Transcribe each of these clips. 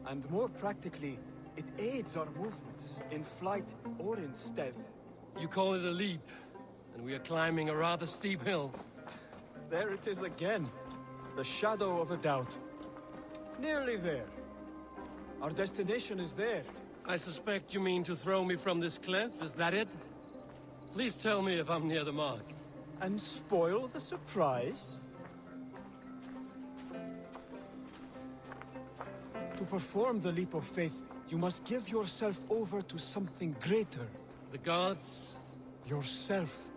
And more practically, it aids our movements, in flight or in stealth. You call it a leap, and we are climbing a rather steep hill. There it is again. The shadow of a doubt. Nearly there. Our destination is there. I suspect you mean to throw me from this cliff, is that it? Please tell me if I'm near the mark. And spoil the surprise? To perform the leap of faith, you must give yourself over to something greater. The gods? Yourself.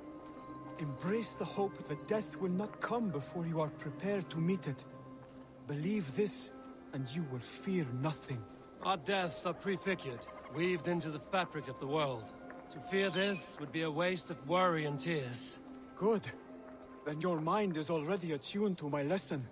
Embrace the hope that death will not come before you are prepared to meet it. Believe this, and you will fear nothing. Our deaths are prefigured, weaved into the fabric of the world. To fear this would be a waste of worry and tears. Good. Then your mind is already attuned to my lesson.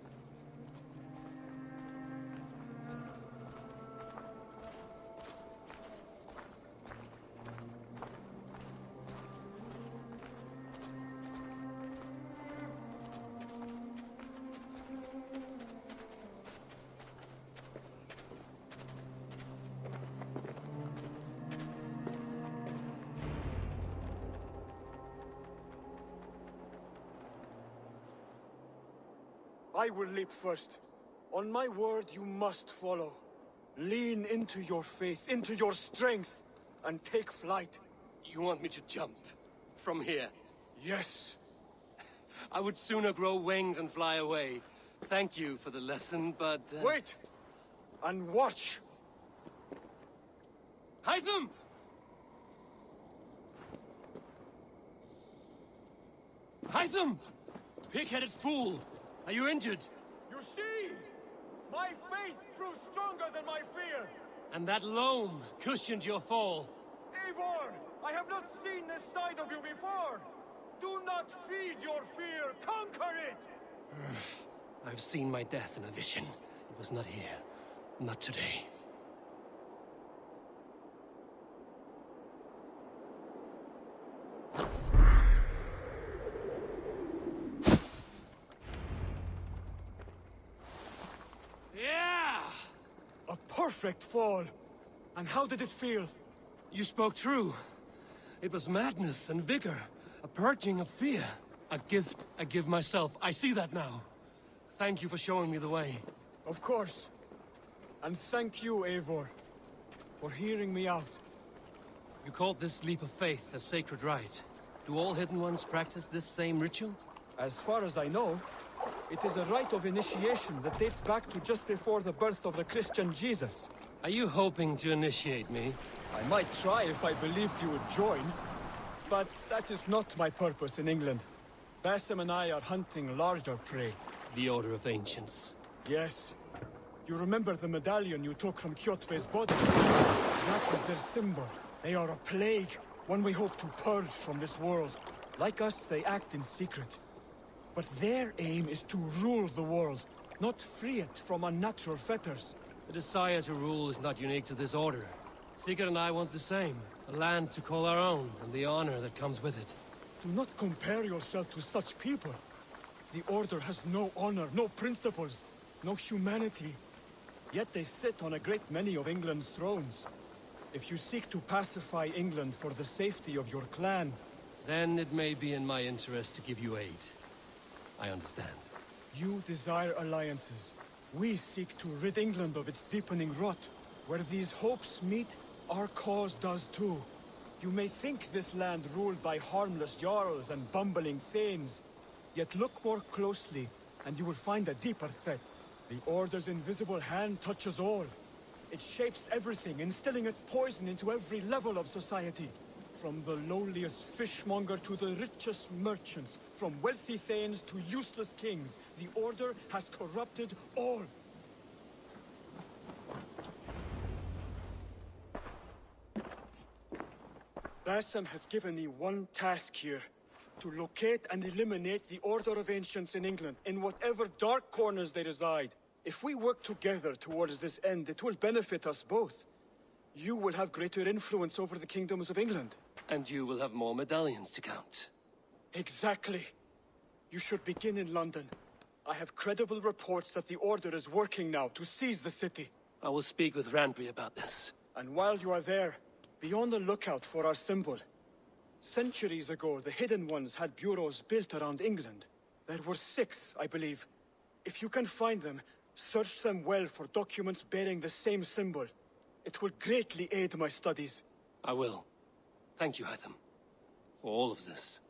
I will leap first. On my word, you must follow. Lean into your faith, into your strength, and take flight. You want me to jump? From here? Yes. I would sooner grow wings and fly away. Thank you for the lesson, but... Wait! And watch! Hytham! Hytham! Pig-headed fool! Are you injured? You see? My faith proved stronger than my fear! And that loam cushioned your fall. Eivor! I have not seen this side of you before! Do not feed your fear! Conquer it! I've seen my death in a vision. It was not here. Not today. Yeah! A perfect fall! And how did it feel? You spoke true. It was madness and vigor. A purging of fear. A gift I give myself. I see that now. Thank you for showing me the way. Of course. And thank you, Eivor, for hearing me out. You called this leap of faith a sacred rite. Do all Hidden Ones practice this same ritual? As far as I know, it is a rite of initiation that dates back to just before the birth of the Christian Jesus. Are you hoping to initiate me? I might try if I believed you would join, but that is not my purpose in England. Basim and I are hunting larger prey. The Order of Ancients. Yes. You remember the medallion you took from Kjotve's body? That is their symbol. They are a plague, one we hope to purge from this world. Like us, they act in secret. But their aim is to rule the world, not free it from unnatural fetters. The desire to rule is not unique to this order. Sigurd and I want the same. A land to call our own, and the honor that comes with it. Do not compare yourself to such people. The Order has no honor, no principles, no humanity. Yet they sit on a great many of England's thrones. If you seek to pacify England for the safety of your clan... Then it may be in my interest to give you aid. I understand. You desire alliances. We seek to rid England of its deepening rot. Where these hopes meet, our cause does too. You may think this land ruled by harmless jarls and bumbling thanes. Yet look more closely, and you will find a deeper threat. The Order's invisible hand touches all. It shapes everything, instilling its poison into every level of society. From the lowliest fishmonger to the richest merchants, from wealthy thanes to useless kings, the Order has corrupted all. Basim has given me one task here. To locate and eliminate the Order of Ancients in England, in whatever dark corners they reside. If we work together towards this end, it will benefit us both. You will have greater influence over the kingdoms of England. And you will have more medallions to count. Exactly. You should begin in London. I have credible reports that the Order is working now to seize the city. I will speak with Randvi about this. And while you are there, be on the lookout for our symbol. Centuries ago, the Hidden Ones had bureaus built around England. There were 6, I believe. If you can find them, search them well for documents bearing the same symbol. It will greatly aid my studies. I will. Thank you, Hytham, for all of this.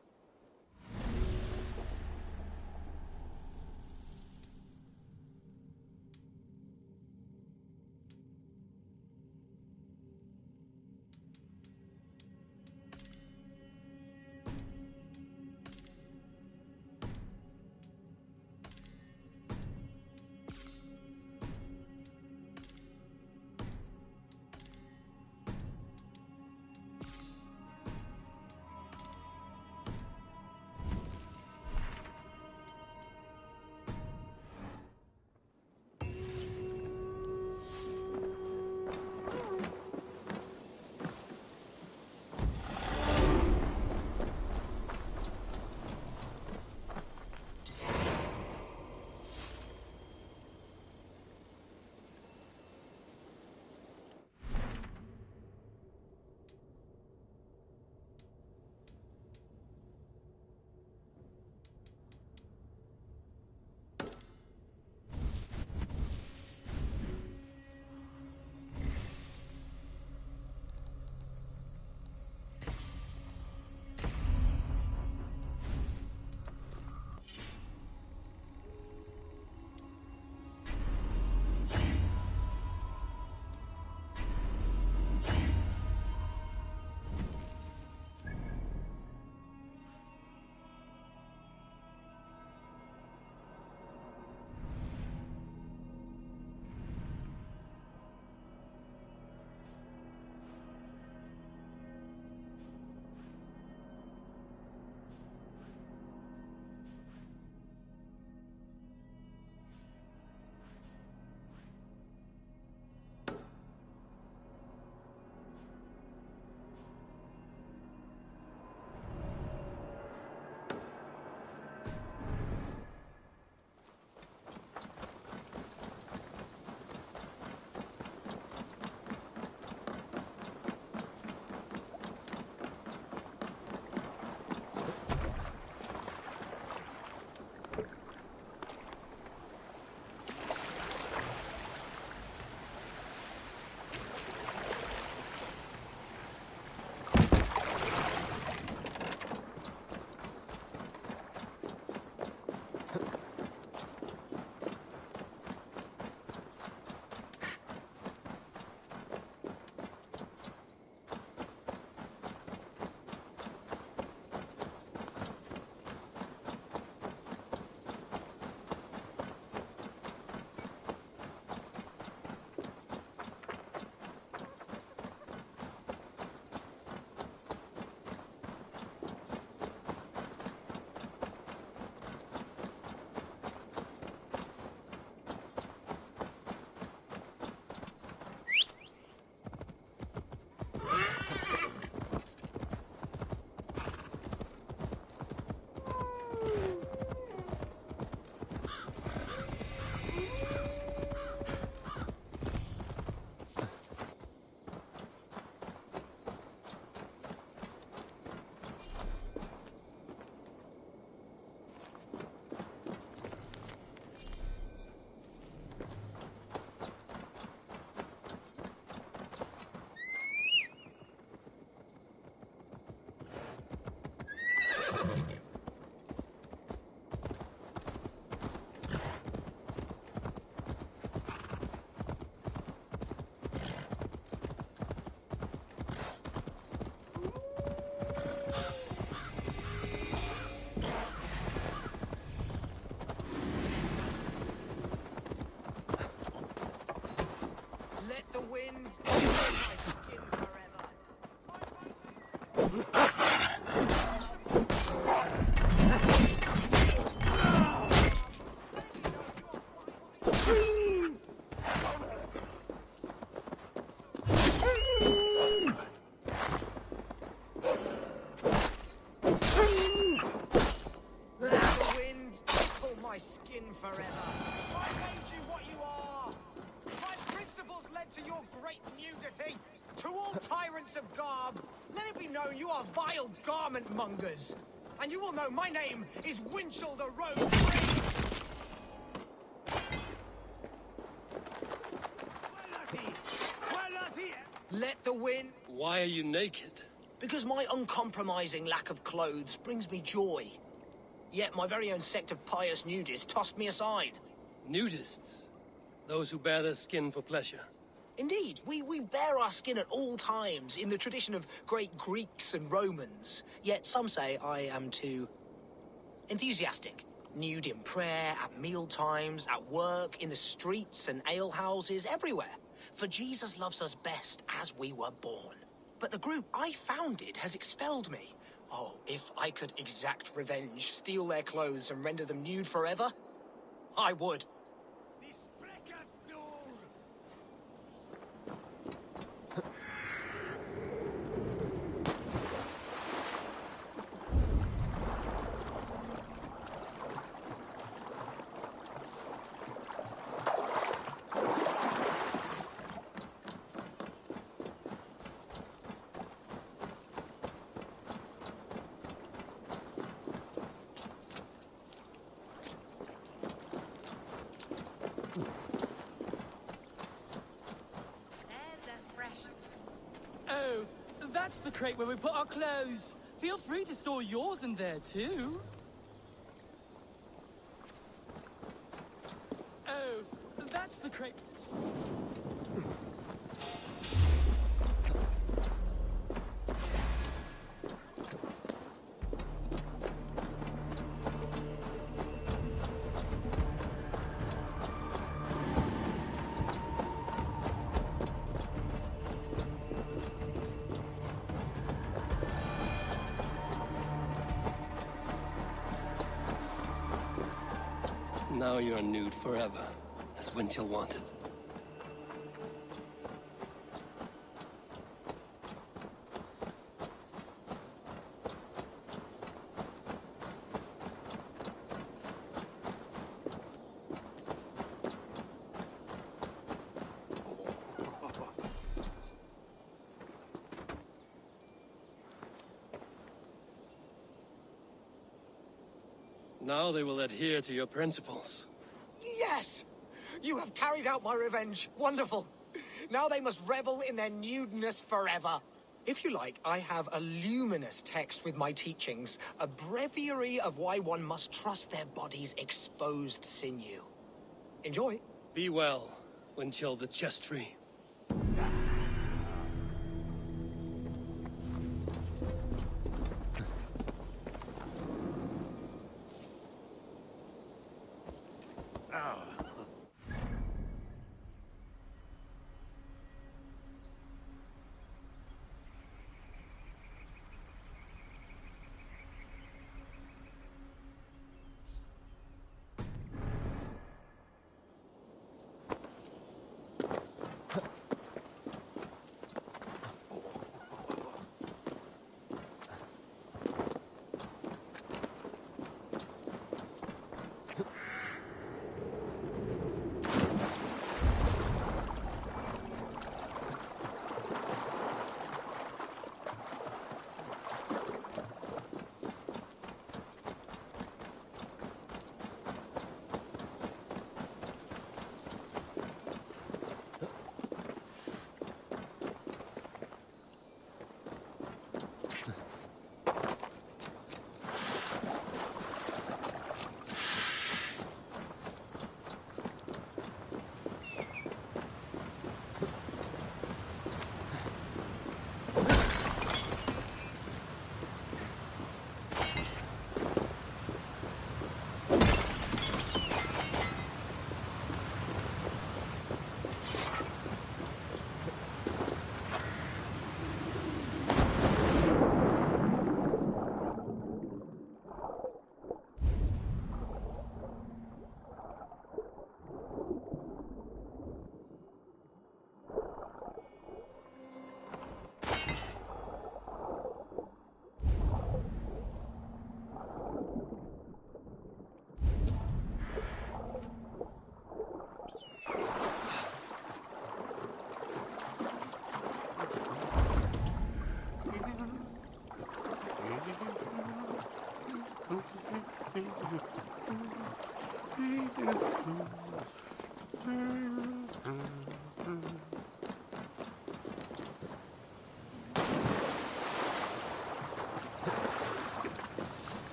my skin forever. I made you what you are. My principles led to your great nudity? To all tyrants of garb, let it be known you are vile garment mongers. And you all know my name is Winchell the Rogue Free. Let the wind... Why are you naked? Because my uncompromising lack of clothes brings me joy. Yet my very own sect of pious nudists tossed me aside. Nudists? Those who bare their skin for pleasure. Indeed, we bare our skin at all times, in the tradition of great Greeks and Romans. Yet some say I am too... enthusiastic. Nude in prayer, at meal times, at work, in the streets and alehouses, everywhere. For Jesus loves us best as we were born. But the group I founded has expelled me. Oh, if I could exact revenge, steal their clothes and render them nude forever, I would. Oh, that's the crate where we put our clothes. Feel free to store yours in there, too. Oh, that's the crate. Now you're nude forever, as Winchell wanted. Now they will adhere to your principles. Yes! You have carried out my revenge. Wonderful. Now they must revel in their nudeness forever. If you like, I have a luminous text with my teachings, a breviary of why one must trust their body's exposed sinew. Enjoy. Be well, Winchell the chest-free.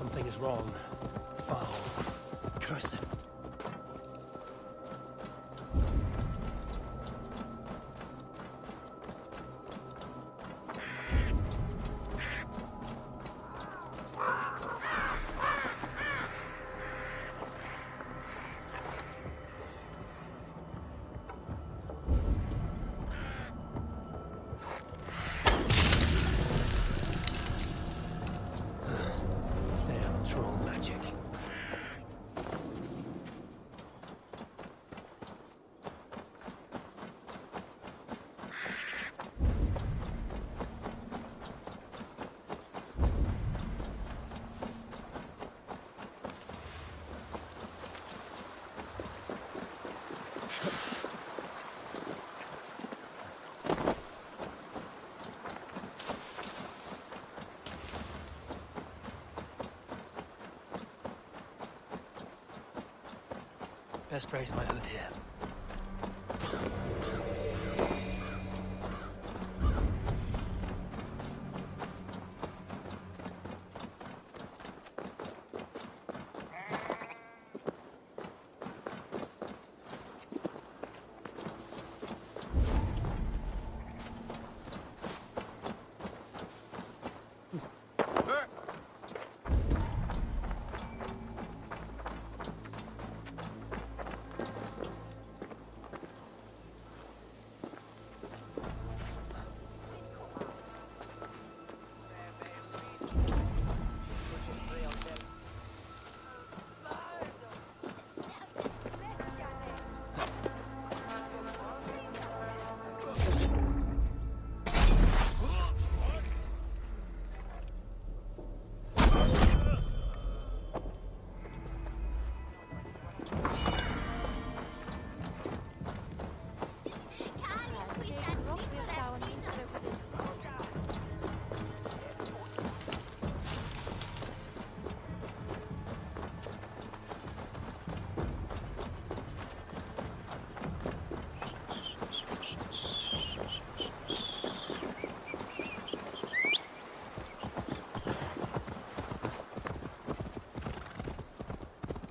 Something is wrong. Foul. Cursed. Damn troll magic. Best brace my hood here.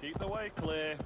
Keep the way clear.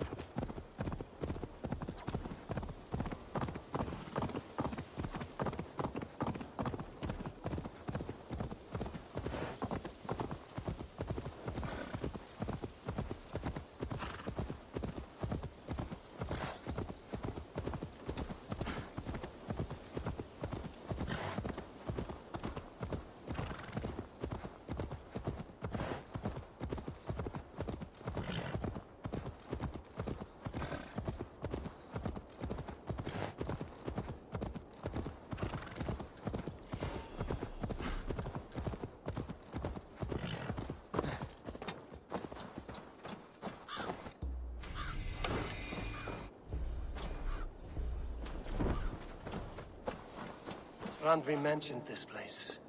Randvi mentioned this place.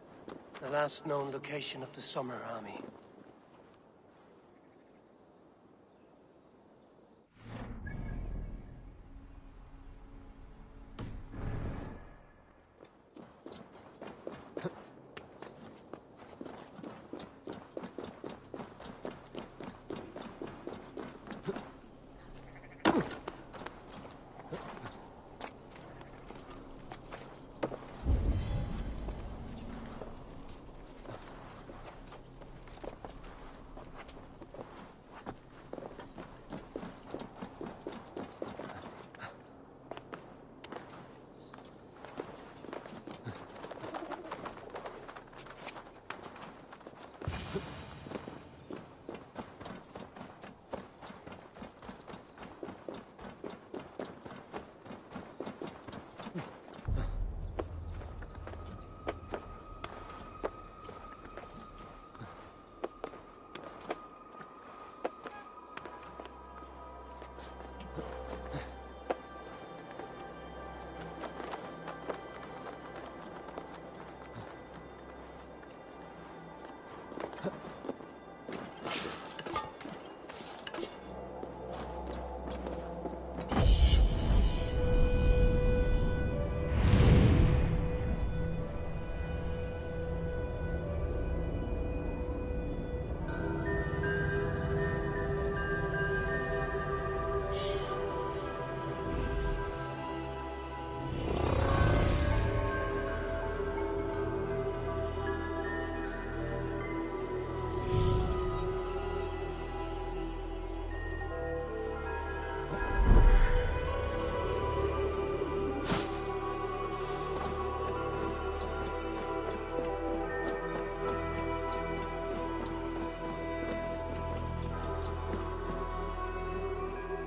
The last known location of the Summer Army.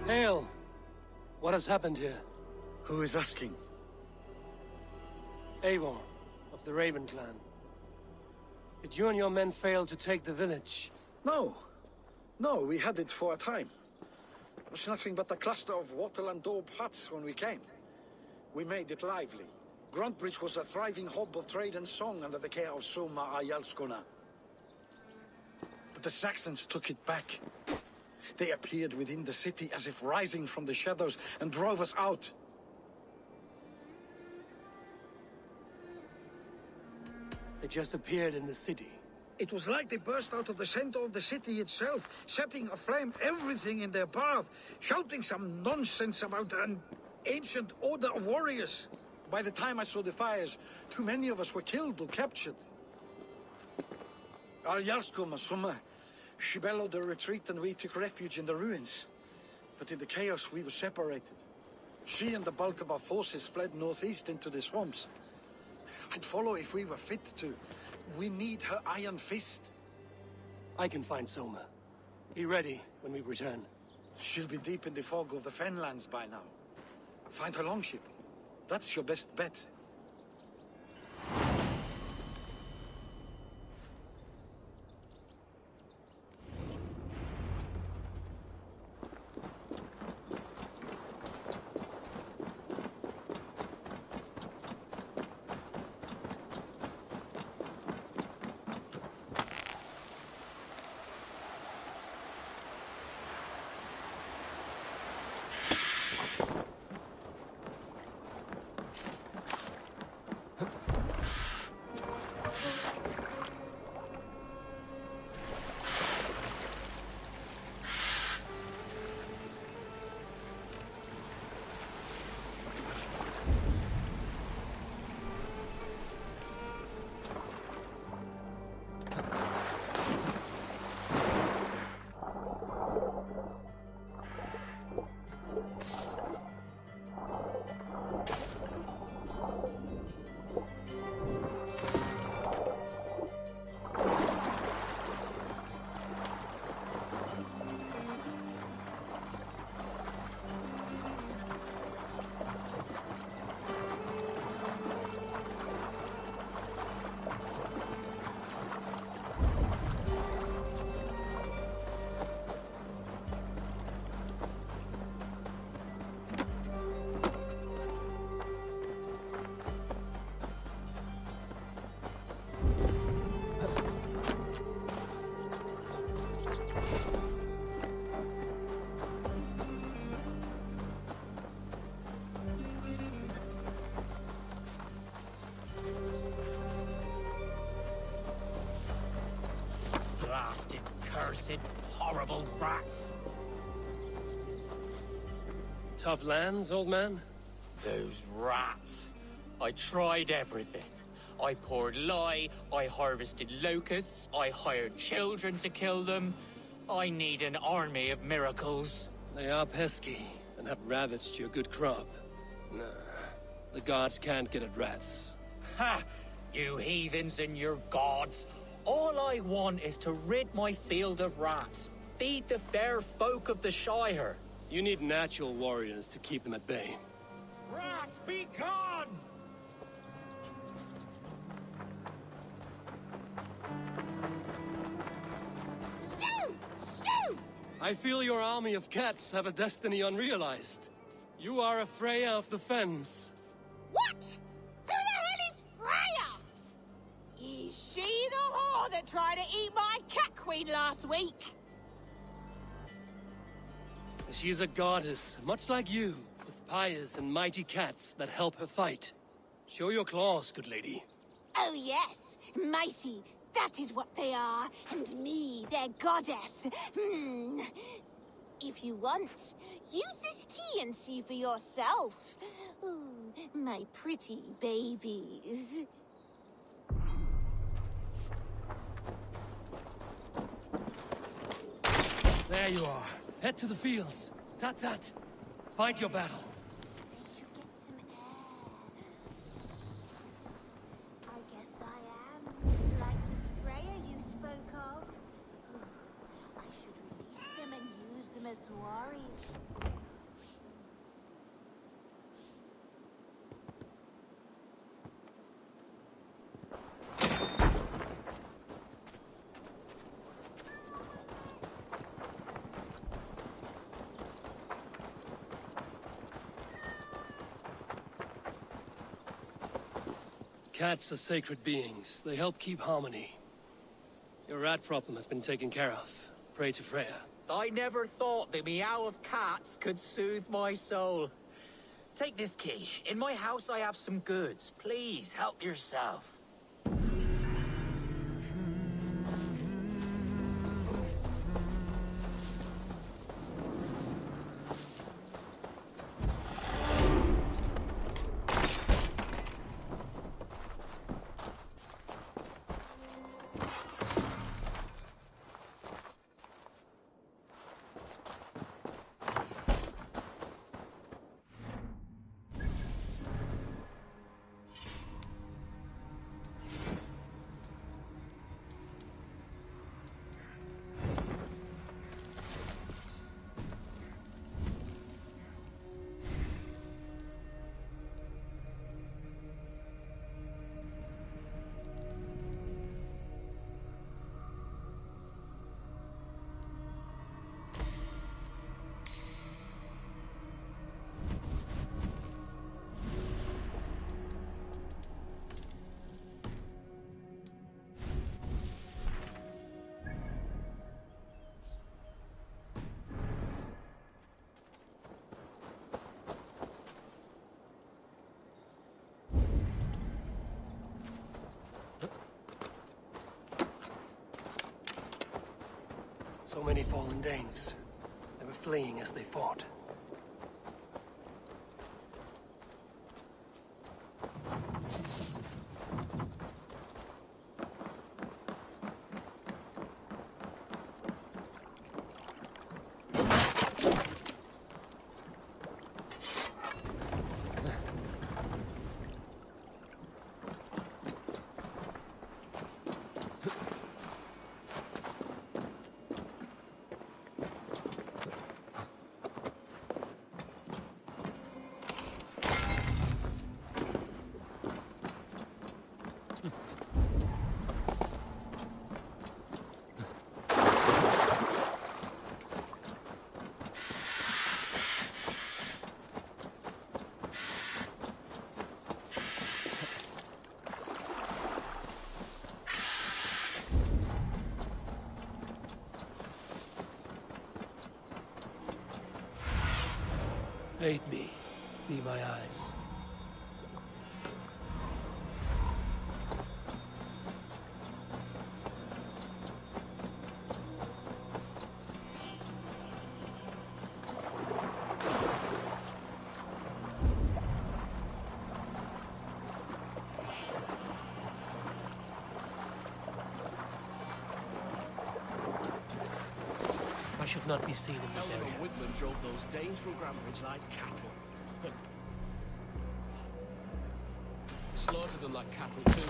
Hail! What has happened here? Who is asking? Eivor, of the Raven clan. Did you and your men fail to take the village? No. No, we had it for a time. It was nothing but a cluster of wattle and daub huts when we came. We made it lively. Gruntbridge was a thriving hub of trade and song under the care of Soma Ayalskona. But the Saxons took it back. They appeared within the city as if rising from the shadows and drove us out. They just appeared in the city. It was like they burst out of the center of the city itself, setting aflame everything in their path, shouting some nonsense about an ancient order of warriors. By the time I saw the fires, too many of us were killed or captured. Our Yarskoma, Soma, she bellowed a retreat and we took refuge in the ruins. But in the chaos we were separated. She and the bulk of our forces fled northeast into the swamps. I'd follow if we were fit to. We need her iron fist. I can find Soma. Be ready when we return. She'll be deep in the fog of the Fenlands by now. Find her longship. That's your best bet. Blasted, cursed, horrible rats. Tough lands, old man? Those rats. I tried everything. I poured lye, I harvested locusts, I hired children to kill them. I need an army of miracles. They are pesky and have ravaged your good crop. Nah, the gods can't get at rats. Ha! You heathens and your gods. All I want is to rid my field of rats. Feed the fair folk of the Shire. You need natural warriors to keep them at bay. Rats, be gone! Shoot! Shoot! I feel your army of cats have a destiny unrealized. You are a Freya of the Fens. What? Who the hell is Freya? Is she the whore that tried to eat my cat queen last week? She is a goddess, much like you, with pious and mighty cats that help her fight. Show your claws, good lady. Oh yes, mighty. That is what they are. And me, their goddess. If you want, use this key and see for yourself. Ooh, my pretty babies. There you are. Head to the fields. Tat-tat. Fight your battle. They should get some air. I guess I am. Like this Freya you spoke of. I should release them and use them as warriors. Cats are sacred beings. They help keep harmony. Your rat problem has been taken care of. Pray to Freya. I never thought the meow of cats could soothe my soul. Take this key. In my house I have some goods. Please, help yourself. So many fallen Danes. They were fleeing as they fought. Aid me. Be my eyes. I should not be seen in this area. Woodman drove those Danes through Grambridge like cattle. Slaughtered them like cattle too.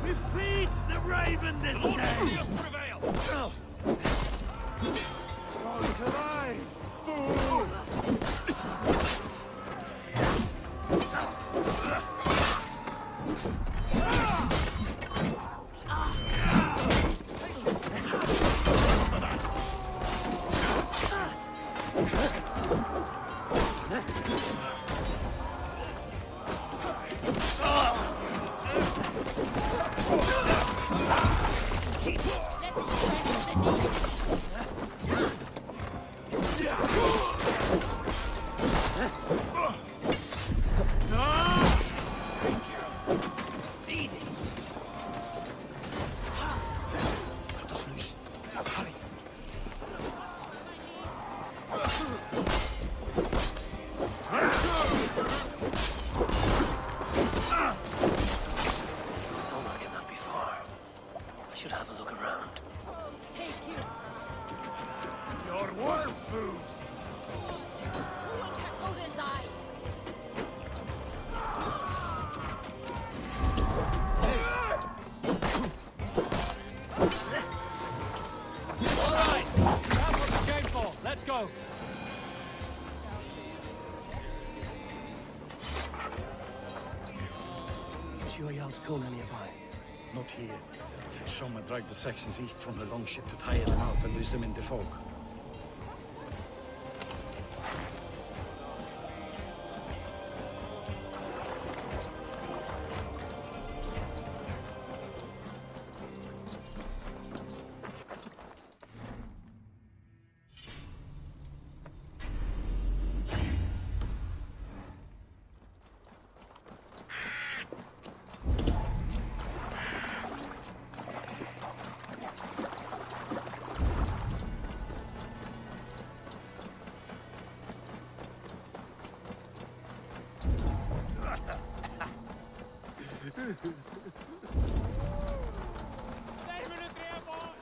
We feed the raven this Lord, day! see us prevail! Alive, fool! Nearby. Not here. Soma dragged the Saxons east from the longship to tire them out and lose them in the fog.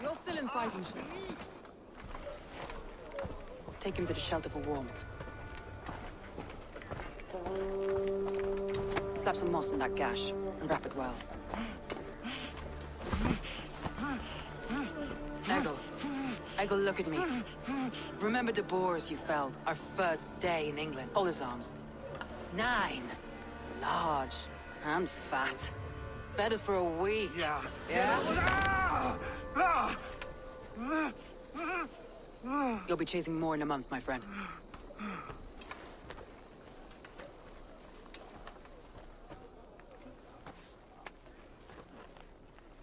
You're still in fighting shape. Take him to the shelter for warmth. Slap some moss in that gash, and wrap it well. Eggle, look at me. Remember the boars you felled, our first day in England? Hold his arms. 9. Large. And fat. Fed us for a week. Yeah. Yeah? You'll be chasing more in a month, my friend.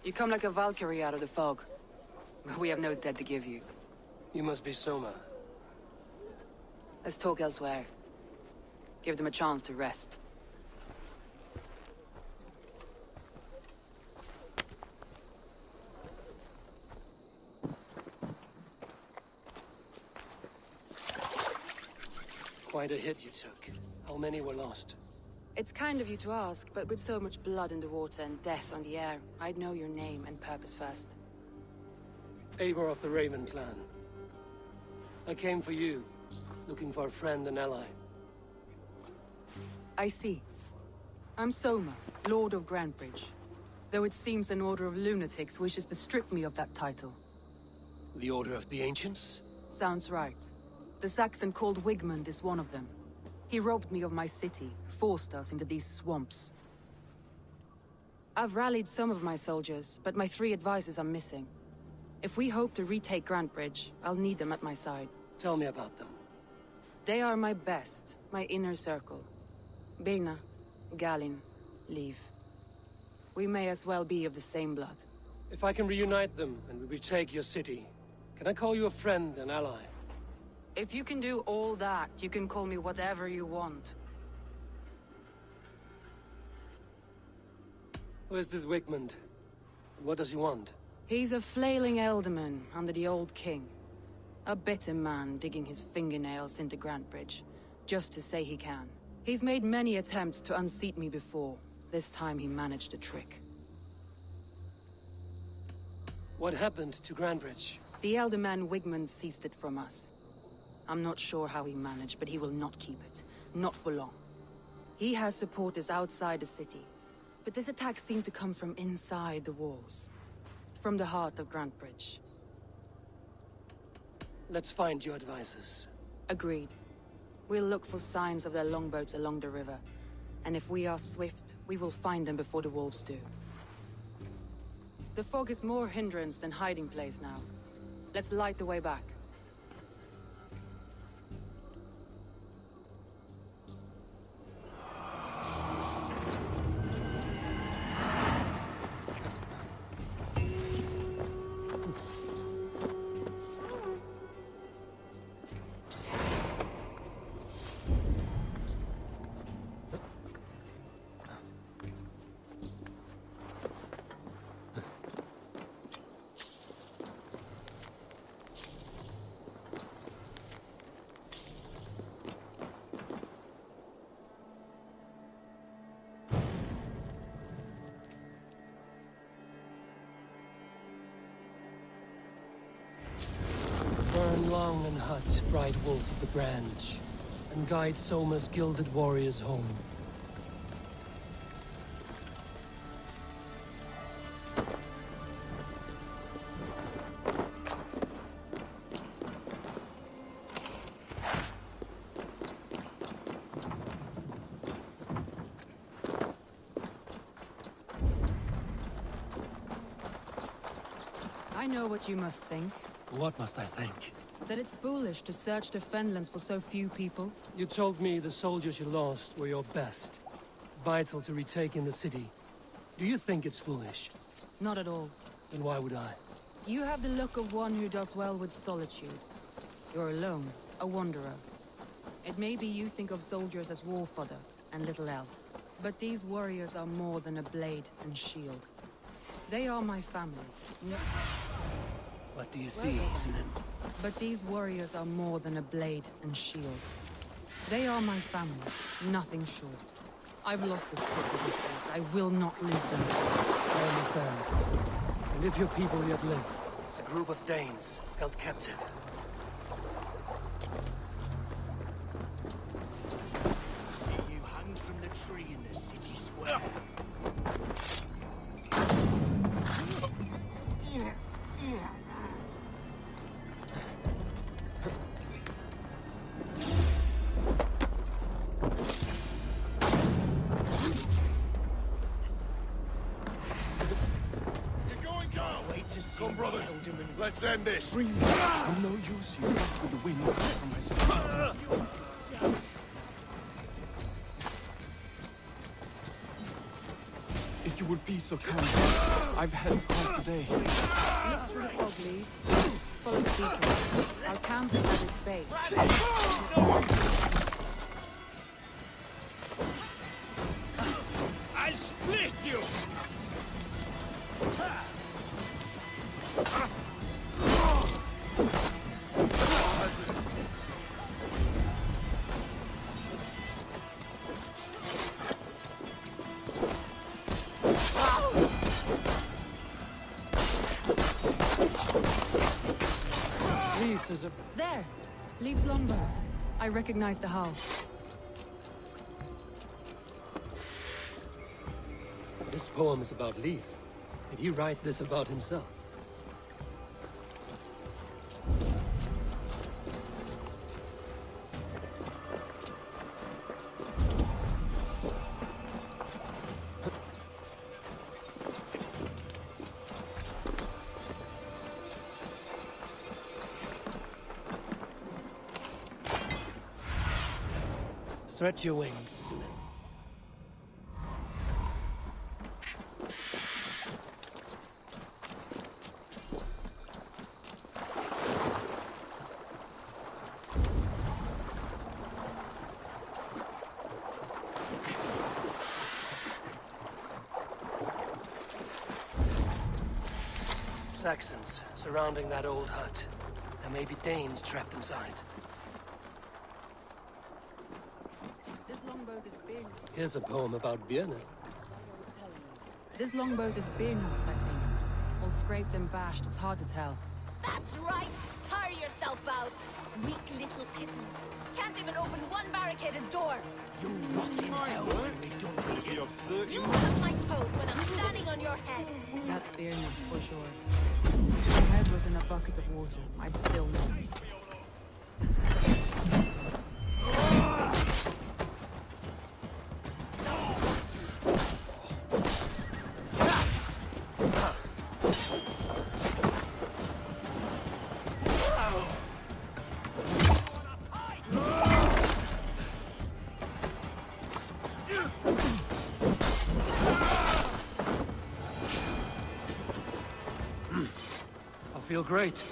You come like a Valkyrie out of the fog. We have no debt to give you. You must be Soma. Let's talk elsewhere. Give them a chance to rest. Quite a hit you took. How many were lost? It's kind of you to ask, but with so much blood in the water and death on the air, I'd know your name and purpose first. Eivor of the Raven clan. I came for you, looking for a friend and ally. I see. I'm Soma, Lord of Grantebridge. Though it seems an order of lunatics wishes to strip me of that title. The Order of the Ancients? Sounds right. The Saxon called Wigmund is one of them. He robbed me of my city, forced us into these swamps. I've rallied some of my soldiers, but my 3 advisors are missing. If we hope to retake Grantebridge, I'll need them at my side. Tell me about them. They are my best, my inner circle. Birna, Galin, Leave. We may as well be of the same blood. If I can reunite them and we retake your city, can I call you a friend and ally? If you can do all that, you can call me whatever you want. Who is this Wigmund? What does he want? He's a flailing elderman under the old king. A bitter man digging his fingernails into Grantebridge, just to say he can. He's made many attempts to unseat me before. This time he managed a trick. What happened to Grantebridge? The elderman Wigmund seized it from us. I'm not sure how he managed, but he will not keep it. Not for long. He has supporters outside the city. But this attack seemed to come from inside the walls. From the heart of Grantebridge. Let's find your advisors. Agreed. We'll look for signs of their longboats along the river. And if we are swift, we will find them before the wolves do. The fog is more hindrance than hiding place now. Let's light the way back. Burn long and hut, bright wolf of the branch, and guide Soma's gilded warriors home. I know what you must think. What must I think? That it's foolish to search the Fenlands for so few people. You told me the soldiers you lost were your best. Vital to retake in the city. Do you think it's foolish? Not at all. Then why would I? You have the look of one who does well with solitude. You're alone, a wanderer. It may be you think of soldiers as war fodder, and little else. But these warriors are more than a blade and shield. They are my family. What do you see, Sunan? But these warriors are more than a blade and shield. They are my family, nothing short. I've lost a city this year. I will not lose them. I understand. And if your people yet live? A group of Danes held captive. See you hang from the tree in the city square. Come, brothers. Let's end this. Bring me. I'm no use here with the wind from my sails. If you would be so kind, I've had quite today. Look through the fog, Lee. Follow the beacon. Our camp is at its base. I'll split you! Leaf is a... There! Leaf's longboat. I recognize the hull. This poem is about Leaf. Did he write this about himself? Stretch your wings, men. Saxons surrounding that old hut. There may be Danes trapped inside. This longboat is Birnus. Here's a poem about Björn. This longboat is Birnus, I think. All scraped and bashed, it's hard to tell. That's right! Tire yourself out! Weak little kittens. Can't even open one barricaded door. You rot in hell. They don't need you. You suck my toes when I'm standing on your head. That's Birnus, for sure. If my head was in a bucket of water, I'd still know. I feel great.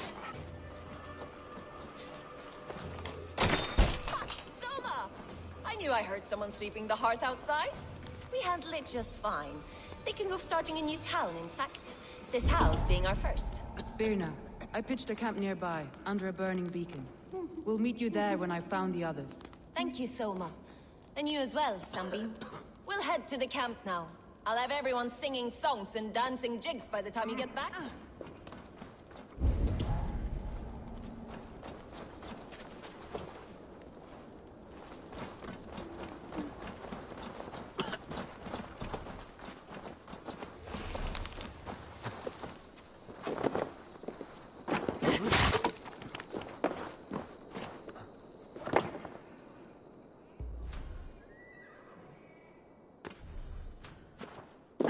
Soma! I knew I heard someone sweeping the hearth outside. We handle it just fine. Thinking of starting a new town, in fact. This house being our first. Birna, I pitched a camp nearby, under a burning beacon. We'll meet you there when I've found the others. Thank you, Soma. And you as well, Sunbeam. We'll head to the camp now. I'll have everyone singing songs and dancing jigs by the time you get back.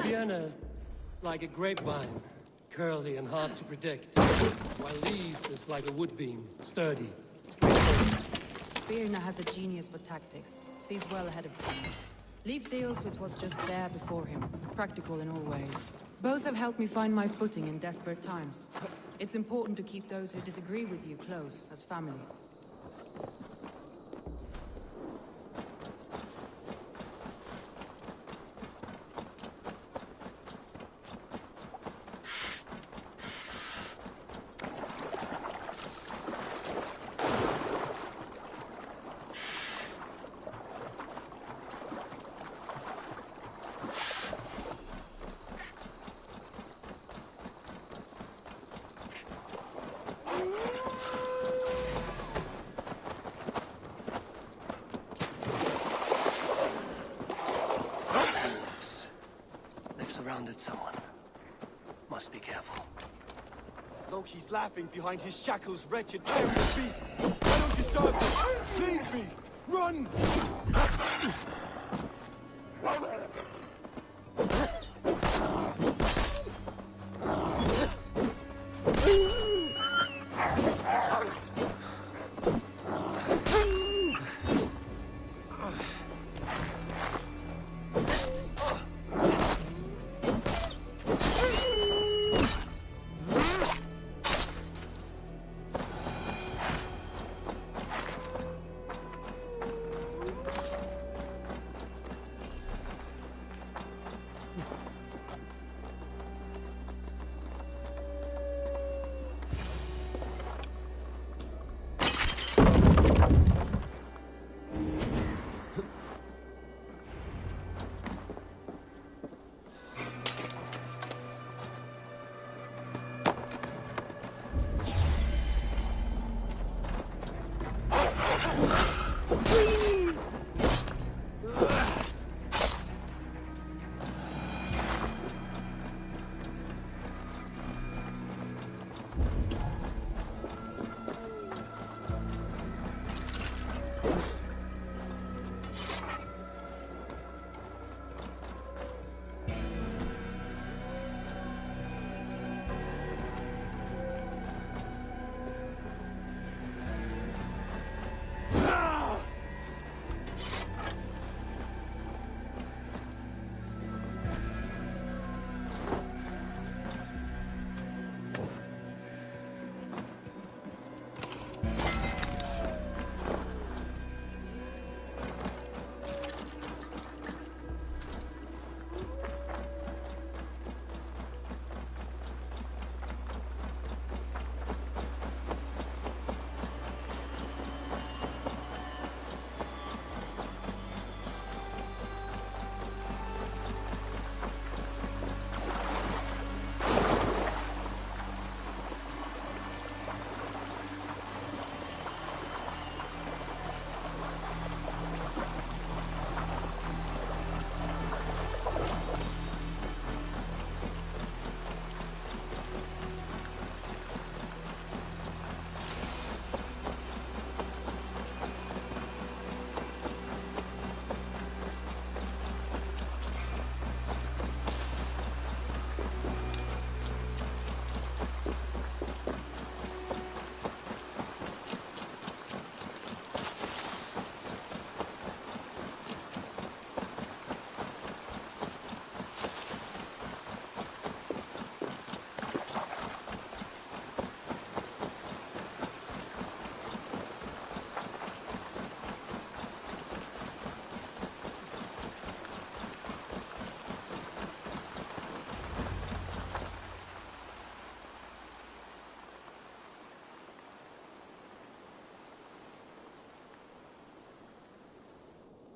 Vienna is like a grapevine, curly and hard to predict, while Leaf is like a wood beam, sturdy. Birna has a genius for tactics, sees well ahead of things. Leaf deals with what's just there before him, practical in all ways. Both have helped me find my footing in desperate times. It's important to keep those who disagree with you close, as family. surrounded someone. Must be careful. Loki's laughing behind his shackles, wretched carrion beasts. I don't deserve this. Leave me. Run!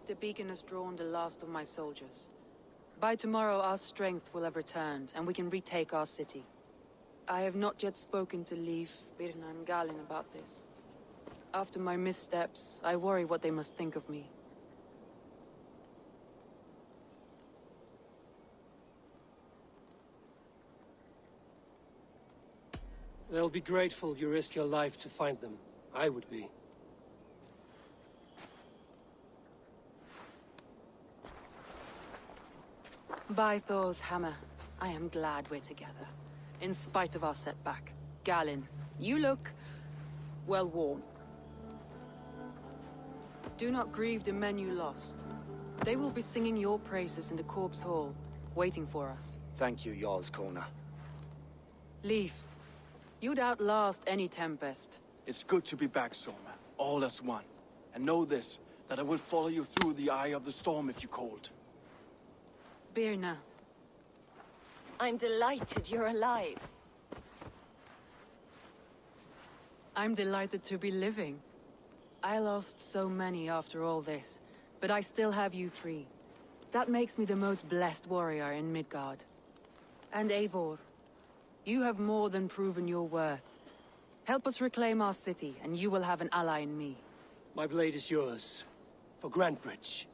The beacon has drawn the last of my soldiers. By tomorrow, our strength will have returned, and we can retake our city. I have not yet spoken to Leif, Birna, and Galin about this. After my missteps, I worry what they must think of me. They'll be grateful you risked your life to find them. I would be. By Thor's hammer, I am glad we're together. In spite of our setback. Galin, you look well worn. Do not grieve the men you lost. They will be singing your praises in the Corpse Hall, waiting for us. Thank you, Jarl's Kona. Leif, you'd outlast any tempest. It's good to be back, Soma. All as one. And know this, that I will follow you through the eye of the storm if you called. Birna. I'm delighted you're alive. I'm delighted to be living. I lost so many after all this, but I still have you three. That makes me the most blessed warrior in Midgard. And Eivor, you have more than proven your worth. Help us reclaim our city, and you will have an ally in me. My blade is yours. For Grantbridge.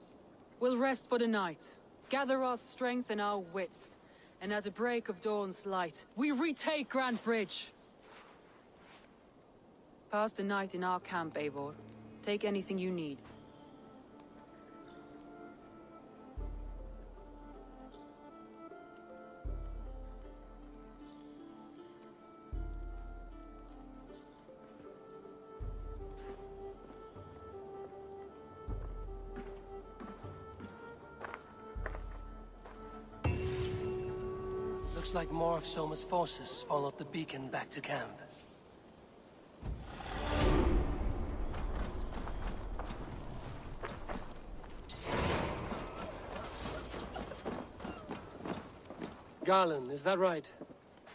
We'll rest for the night. Gather our strength and our wits. and at the break of dawn's light, we retake Grand Bridge. Pass the night in our camp, Eivor. Take anything you need. Looks like more of Soma's forces followed the beacon back to camp. Garland, is that right?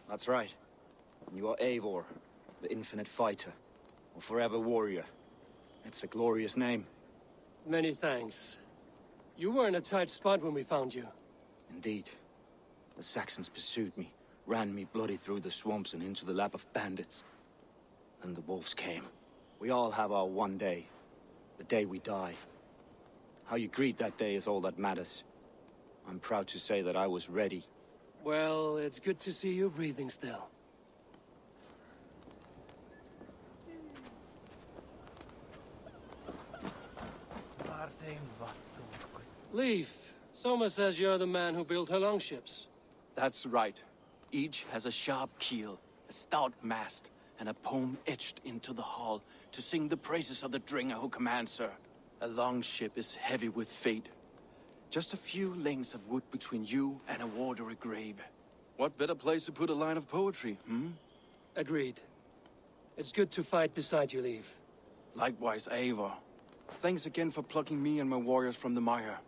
That's right. You are Eivor, the infinite fighter, or forever warrior. It's a glorious name. Many thanks. You were in a tight spot when we found you. Indeed. The Saxons pursued me, ran me bloody through the swamps and into the lap of bandits. Then the wolves came. We all have our one day. The day we die. How you greet that day is all that matters. I'm proud to say that I was ready. Well, it's good to see you breathing still. Leif, Soma says you're the man who built her longships. That's right. Each has a sharp keel, a stout mast, and a poem etched into the hull to sing the praises of the Dringer who commands her. A longship is heavy with fate. Just a few lengths of wood between you and a watery grave. What better place to put a line of poetry, hmm? Agreed. It's good to fight beside you, Leif. Likewise, Eivor. Thanks again for plucking me and my warriors from the mire.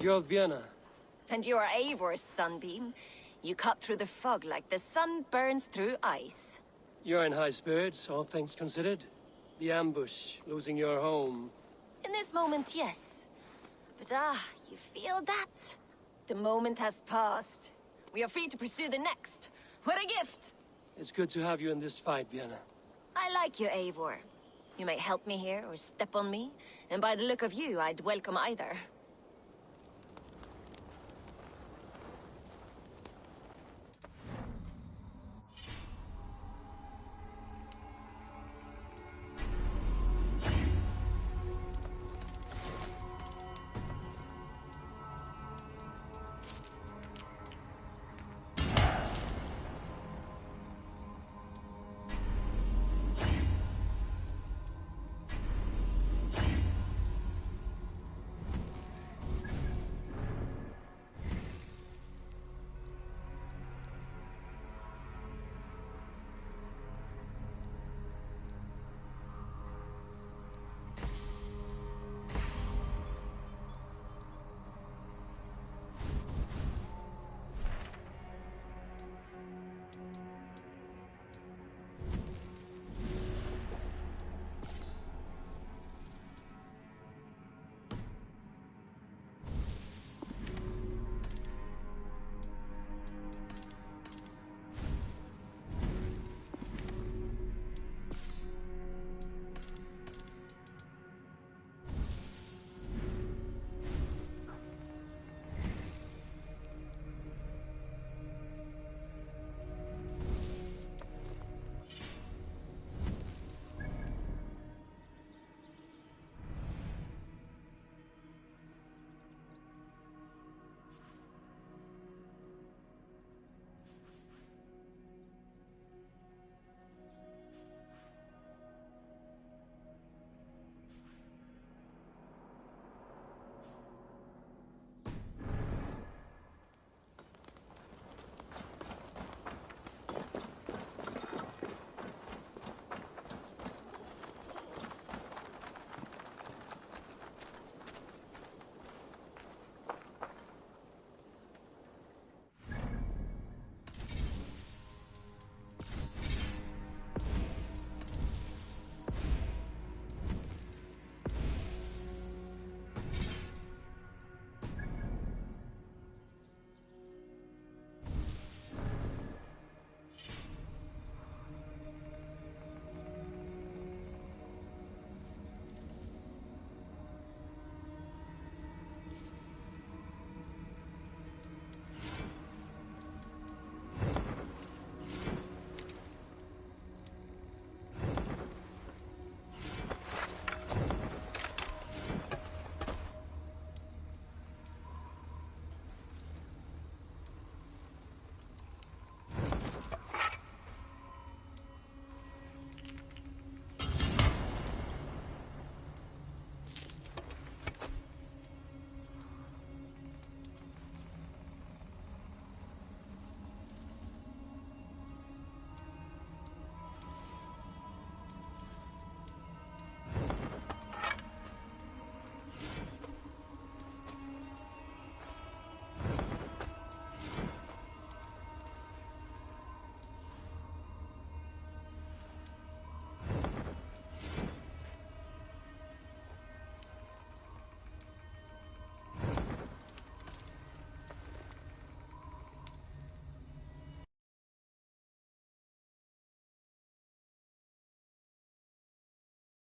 You're Vienna. And you are Eivor's sunbeam. You cut through the fog like the sun burns through ice. You're in high spirits, all things considered. The ambush, losing your home. In this moment, yes. But you feel that? The moment has passed. We are free to pursue the next. What a gift! It's good to have you in this fight, Vienna. I like you, Eivor. You may help me here or step on me, and by the look of you, I'd welcome either.